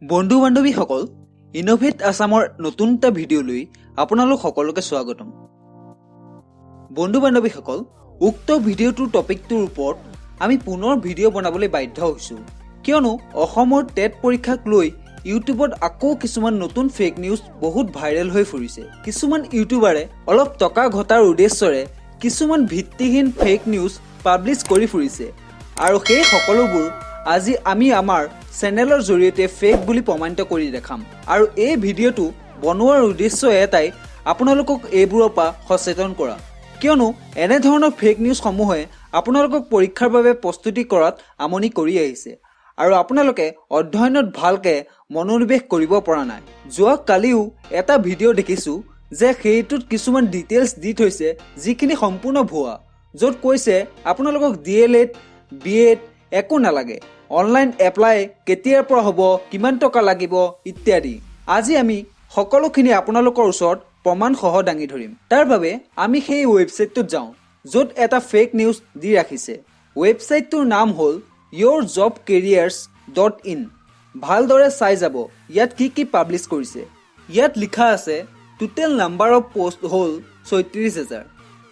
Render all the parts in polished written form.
বন্ধু বান্ধৱীসকল ইনোভেট আসামৰ নতুন এটা ভিডিঅ' লৈ আপোনালোক সকলোকে স্বাগতম। বন্ধু বান্ধৱীসকল উক্ত ভিডিঅ'টোৰ টপিকটোৰ ওপৰত আমি পুনৰ ভিডিঅ' বনাবলৈ বাধ্য হৈছোঁ, কিয়নো অসমৰ টেট পৰীক্ষাক লৈ ইউটিউবত আকৌ কিছুমান নতুন ফেক নিউজ বহুত ভাইৰেল হৈ ফুৰিছে। কিছুমান ইউটিউবাৰে অলপ টকা ঘটাৰ উদ্দেশ্যৰে কিছুমান ভিত্তিহীন ফেক নিউজ পাব্লিছ কৰি ফুৰিছে, আৰু সেই সকলোবোৰ আজি আমি আমাৰ চেনেলৰ জৰিয়তে ফেক বুলি প্ৰমাণিত কৰি দেখাম। আৰু এই ভিডিঅ'টো বনোৱাৰ উদ্দেশ্য এটাই আপোনালোকক এইবোৰৰ পৰা সচেতন কৰা, কিয়নো এনেধৰণৰ ফেক নিউজসমূহে আপোনালোকক পৰীক্ষাৰ বাবে প্ৰস্তুতি কৰাত আমনি কৰি আহিছে আৰু আপোনালোকে অধ্যয়নত ভালকৈ মনোনিৱেশ কৰিব পৰা নাই। যোৱাকালিও এটা ভিডিঅ' দেখিছোঁ যে সেইটোত কিছুমান ডিটেইলছ দি থৈছে যিখিনি সম্পূৰ্ণ ভুৱা, য'ত কৈছে আপোনালোকক DLED b.ed একো নালাগে, অনলাইন এপ্লাই কেতিয়াৰ পৰা হ'ব, কিমান টকা লাগিব ইত্যাদি। আজি আমি সকলোখিনি আপোনালোকৰ ওচৰত প্ৰমাণসহ দাঙি ধৰিম। তাৰ বাবে আমি সেই ৱেবছাইটটোত যাওঁ য'ত এটা ফেক নিউজ দি ৰাখিছে। ৱেবছাইটটোৰ নাম হ'ল yourjobcareers.in। ভালদৰে চাই যাব ইয়াত কি পাব্লিছ কৰিছে। ইয়াত লিখা আছে টোটেল নাম্বাৰ অফ পোষ্ট হ'ল ৩৬,০০০।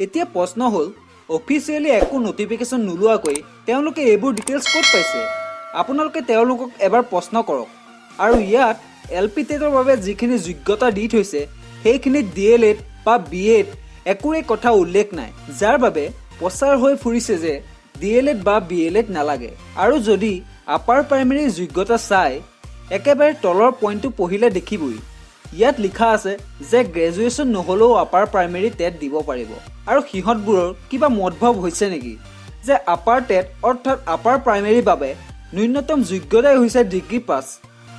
এতিয়া প্ৰশ্ন হ'ল অফিচিয়েলি একো নটিফিকেশ্যন নোলোৱাকৈ তেওঁলোকে এইবোৰ ডিটেইলছ ক'ত পাইছে? আপোনালোকে তেওঁলোকক এবাৰ প্ৰশ্ন কৰক। আৰু ইয়াত LP টেটৰ বাবে যিখিনি যোগ্যতা দি থৈছে সেইখিনিত DLED বা b.ed একোৰে কথা উল্লেখ নাই, যাৰ বাবে প্ৰচাৰ হৈ ফুৰিছে যে DLED বা b.ed নালাগে। আৰু যদি আপাৰ প্ৰাইমেৰীৰ যোগ্যতা চাই একেবাৰে তলৰ পইণ্টটো পঢ়িলে দেখিবই ইয়াত লিখা আছে যে গ্ৰেজুৱেশ্যন নহ'লেও আপাৰ প্ৰাইমেৰী টেট দিব পাৰিব। আৰু সিহঁতবোৰৰ কিবা মতভাৱ হৈছে নেকি যে আপাৰ টেট অৰ্থাৎ আপাৰ প্ৰাইমেৰীৰ বাবে ন্যূনতম যোগ্যতাই হৈছে ডিগ্ৰী পাছ,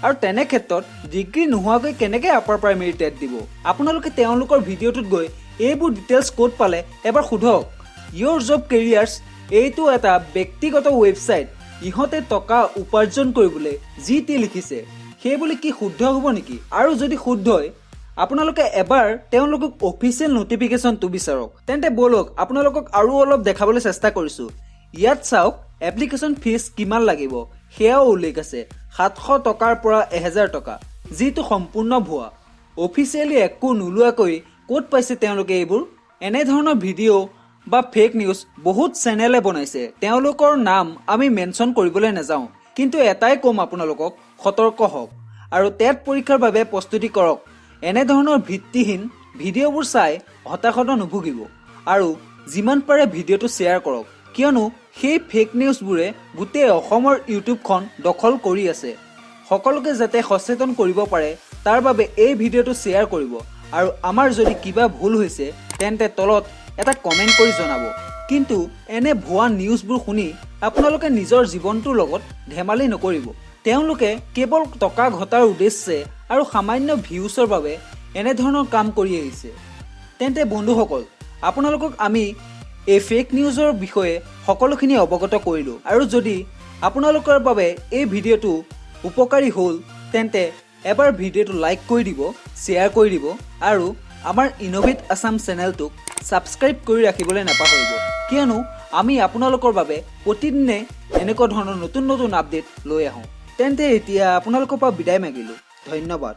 আৰু তেনে ক্ষেত্ৰত ডিগ্ৰী নোহোৱাকৈ কেনেকৈ আপাৰ প্ৰাইমেৰী টেট দিব? আপোনালোকে তেওঁলোকৰ ভিডিঅ'টোত গৈ এইবোৰ ডিটেইলছ ক'ত পালে এবাৰ সোধক। ইয়ৰ জব কেৰিয়াৰ্ছ এইটো এটা ব্যক্তিগত ৱেবছাইট, ইহঁতে টকা উপাৰ্জন কৰিবলৈ যি টি লিখিছে, সেইবুলি কি শুদ্ধ হ'ব নেকি? আৰু যদি শুদ্ধ হয় আপোনালোকে এবাৰ তেওঁলোকক অফিচিয়েল নটিফিকেশ্যনটো বিচাৰক। তেন্তে ব'লক আপোনালোকক আৰু অলপ দেখাবলৈ চেষ্টা কৰিছোঁ। ইয়াত চাওক এপ্লিকেশ্যন ফিজ কিমান লাগিব সেয়াও উল্লেখ আছে, ৭০০ টকাৰ পৰা ১,০০০ টকা, যিটো সম্পূৰ্ণ ভুৱা। অফিচিয়েলি একো নোলোৱাকৈ ক'ত পাইছে তেওঁলোকে এইবোৰ? এনেধৰণৰ ভিডিঅ' বা ফেক নিউজ বহুত চেনেলে বনাইছে, তেওঁলোকৰ নাম আমি মেনশ্যন কৰিবলৈ নাযাওঁ, কিন্তু এটাই ক'ম আপোনালোকক সতৰ্ক হওক আৰু টেট পৰীক্ষাৰ বাবে প্ৰস্তুতি কৰক। এনেধৰণৰ ভিত্তিহীন ভিডিঅ'বোৰ চাই হতাশত নুভুগিব আৰু যিমান পাৰে ভিডিঅ'টো শ্বেয়াৰ কৰক, কিয়নো সেই ফেক নিউজবোৰে গোটেই অসমৰ ইউটিউবখন দখল কৰি আছে। সকলোকে যাতে সচেতন কৰিব পাৰে তাৰ বাবে এই ভিডিঅ'টো শ্বেয়াৰ কৰিব, আৰু আমাৰ যদি কিবা ভুল হৈছে তেন্তে তলত এটা কমেণ্ট কৰি জনাব। কিন্তু এনে ভুৱা নিউজবোৰ শুনি আপোনালোকে নিজৰ জীৱনটোৰ লগত ধেমালি নকৰিব। তেওঁলোকে কেৱল টকা ঘটাৰ উদ্দেশ্যে আৰু সামান্য ভিউছৰ বাবে এনেধৰণৰ কাম কৰি আহিছে। তেন্তে বন্ধুসকল আপোনালোকক আমি এই ফেক নিউজৰ বিষয়ে সকলোখিনি অৱগত কৰিলোঁ, আৰু যদি আপোনালোকৰ বাবে এই ভিডিঅ'টো উপকাৰী হ'ল তেন্তে এবাৰ ভিডিঅ'টো লাইক কৰি দিব, শ্বেয়াৰ কৰি দিব, আৰু আমাৰ ইনোভেট আসাম চেনেলটোক ছাবস্ক্ৰাইব কৰি ৰাখিবলৈ নাপাহৰিব, কিয়নো আমি আপোনালোকৰ বাবে প্ৰতিদিনে এনেকুৱা ধৰণৰ নতুন আপডেট লৈ আহোঁ। তেন্তে এতিয়া আপোনালোকৰ পৰা বিদায় মাগিলোঁ। ধন্যবাদ।